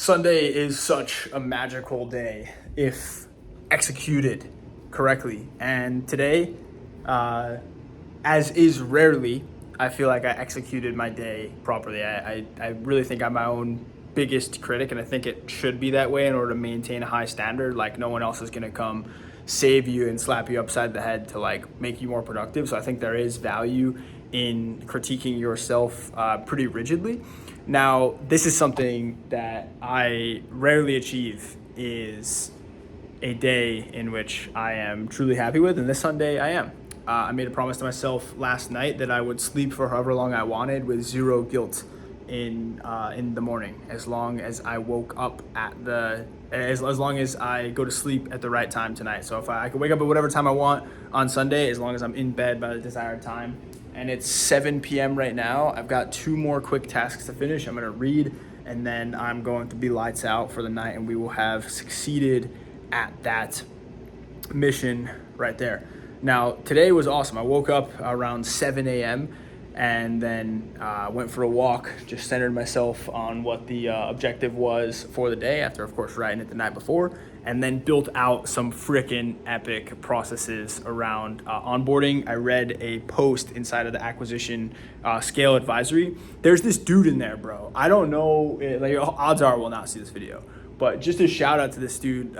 Sunday is such a magical day if executed correctly. And today, as is rarely, I feel like I executed my day properly. I really think I'm my own biggest critic, and I think it should be that way in order to maintain a high standard. Like, no one else is going to come save you and slap you upside the head to like make you more productive. So I think there is value in critiquing yourself pretty rigidly. Now, this is something that I rarely achieve, is a day in which I am truly happy with, and this Sunday I am. I made a promise to myself last night that I would sleep for however long I wanted with zero guilt in the morning, as long as I woke up as long as I go to sleep at the right time tonight. So if I can wake up at whatever time I want on Sunday, as long as I'm in bed by the desired time. And it's 7 p.m. right now. I've got 2 more quick tasks to finish. I'm gonna read, and then I'm going to be lights out for the night, and we will have succeeded at that mission right there. Now, today was awesome. I woke up around 7 a.m. and then went for a walk, just centered myself on what the objective was for the day after, of course, writing it the night before, and then built out some freaking epic processes around onboarding. I read a post inside of the acquisition scale advisory. There's this dude in there, bro. I don't know, like, odds are we'll not see this video, but just a shout out to this dude,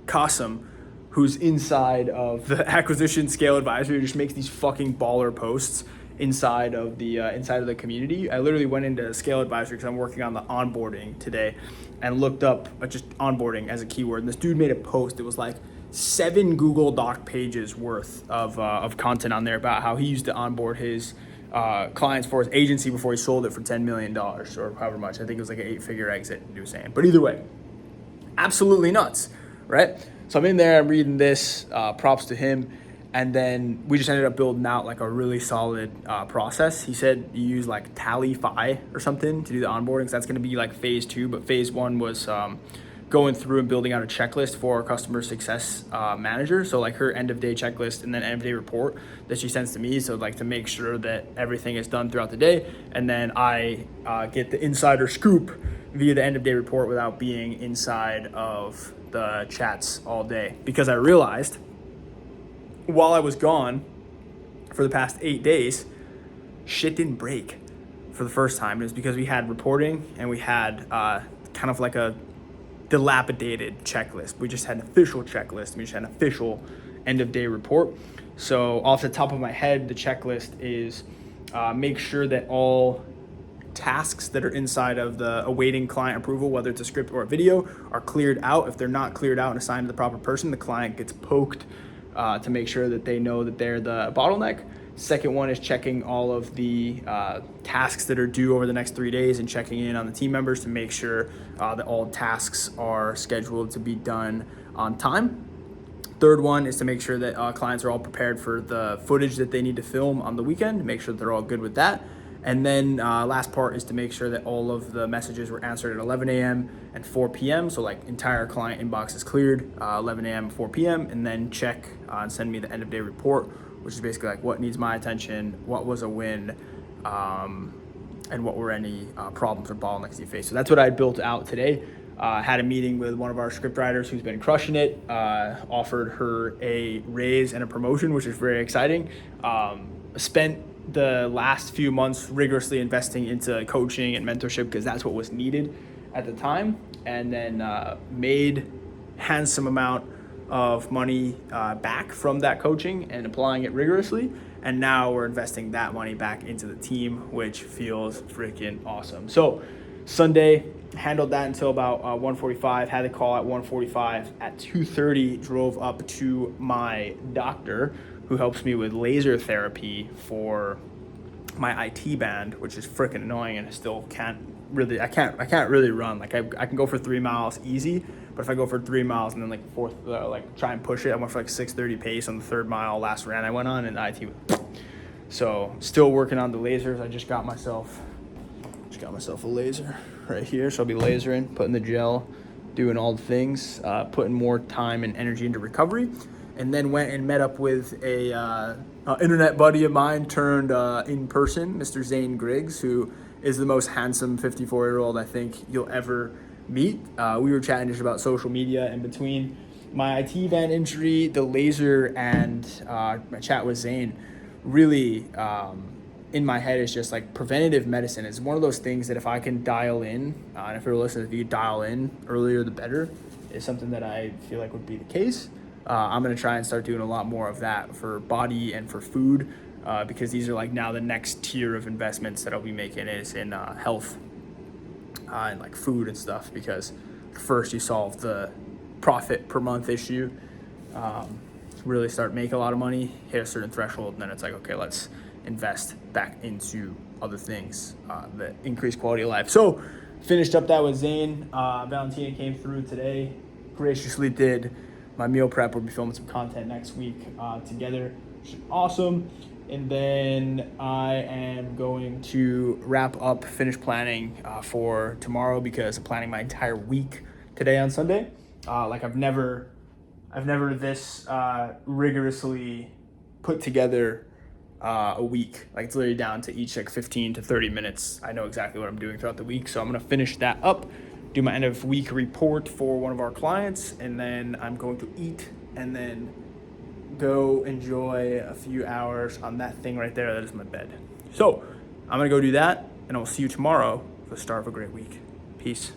Qasim, who's inside of the acquisition scale advisory, just makes these fucking baller posts inside of the community. I literally went into scale advisory because I'm working on the onboarding today, and looked up just onboarding as a keyword. And this dude made a post. It was like 7 Google Doc pages worth of content on there about how he used to onboard his clients for his agency before he sold it for $10 million or however much. I think it was like an 8-figure exit, he was saying. But either way, absolutely nuts, right? So I'm in there, I'm reading this, props to him. And then we just ended up building out like a really solid process. He said you use like Tallyfi or something to do the onboarding. So that's going to be like phase 2. But phase 1 was going through and building out a checklist for our customer success manager. So like her end of day checklist and then end of day report that she sends to me. So like to make sure that everything is done throughout the day. And then I get the insider scoop via the end of day report without being inside of the chats all day. Because I realized while I was gone for the past 8 days, shit didn't break for the first time. It was because we had reporting and we had kind of like a dilapidated checklist. We just had an official checklist. We just had an official end of day report. So off the top of my head, the checklist is make sure that all tasks that are inside of the awaiting client approval, whether it's a script or a video, are cleared out. If they're not cleared out and assigned to the proper person, the client gets poked to make sure that they know that they're the bottleneck. Second one is checking all of the tasks that are due over the next 3 days and checking in on the team members to make sure that all tasks are scheduled to be done on time. Third one is to make sure that clients are all prepared for the footage that they need to film on the weekend, make sure that they're all good with that. And then last part is to make sure that all of the messages were answered at 11 a.m. and 4 p.m. So like entire client inbox is cleared 11 a.m. 4 p.m. and then check and send me the end of day report, which is basically like what needs my attention, what was a win, and what were any problems or bottlenecks you faced. So that's what I built out today. Had a meeting with one of our script writers who's been crushing it, offered her a raise and a promotion, which is very exciting. Spent the last few months rigorously investing into coaching and mentorship because that's what was needed at the time, and then made handsome amount of money back from that coaching and applying it rigorously, and now we're investing that money back into the team, which feels freaking awesome. So Sunday, handled that until about 1:45, had a call at 1:45. At 2:30 drove up to my doctor who helps me with laser therapy for my IT band, which is freaking annoying, and I still can't really run. Like I can go for 3 miles easy, but if I go for 3 miles and then like fourth, try and push it, I went for like 6:30 pace on the 3rd mile last ran I went on, and IT. So still working on the lasers. I just got myself a laser right here, so I'll be lasering, putting the gel, doing all the things, putting more time and energy into recovery. And then went and met up with a internet buddy of mine turned in person, Mr. Zane Griggs, who is the most handsome 54-year-old I think you'll ever meet. We were chatting just about social media, and between my IT band injury, the laser, and my chat with Zane, really in my head is just like preventative medicine is one of those things that if I can dial in, and if you're listening, if you dial in earlier, the better, is something that I feel like would be the case. I'm going to try and start doing a lot more of that for body and for food, because these are like now the next tier of investments that I'll be making is in health and like food and stuff, because first you solve the profit per month issue, really start making a lot of money, hit a certain threshold, and then it's like, okay, let's invest back into other things that increase quality of life. So finished up that with Zane. Valentina came through today, graciously did my meal prep. We'll be filming some content next week together, which is awesome. And then I am going to wrap up, finish planning for tomorrow, because I'm planning my entire week today on Sunday. Like I've never this rigorously put together a week. Like it's literally down to each like 15 to 30 minutes. I know exactly what I'm doing throughout the week. So I'm going to finish that up, do my end of week report for one of our clients, and then I'm going to eat and then go enjoy a few hours on that thing right there. That is my bed. So I'm going to go do that, and I'll see you tomorrow for the start of a great week. Peace.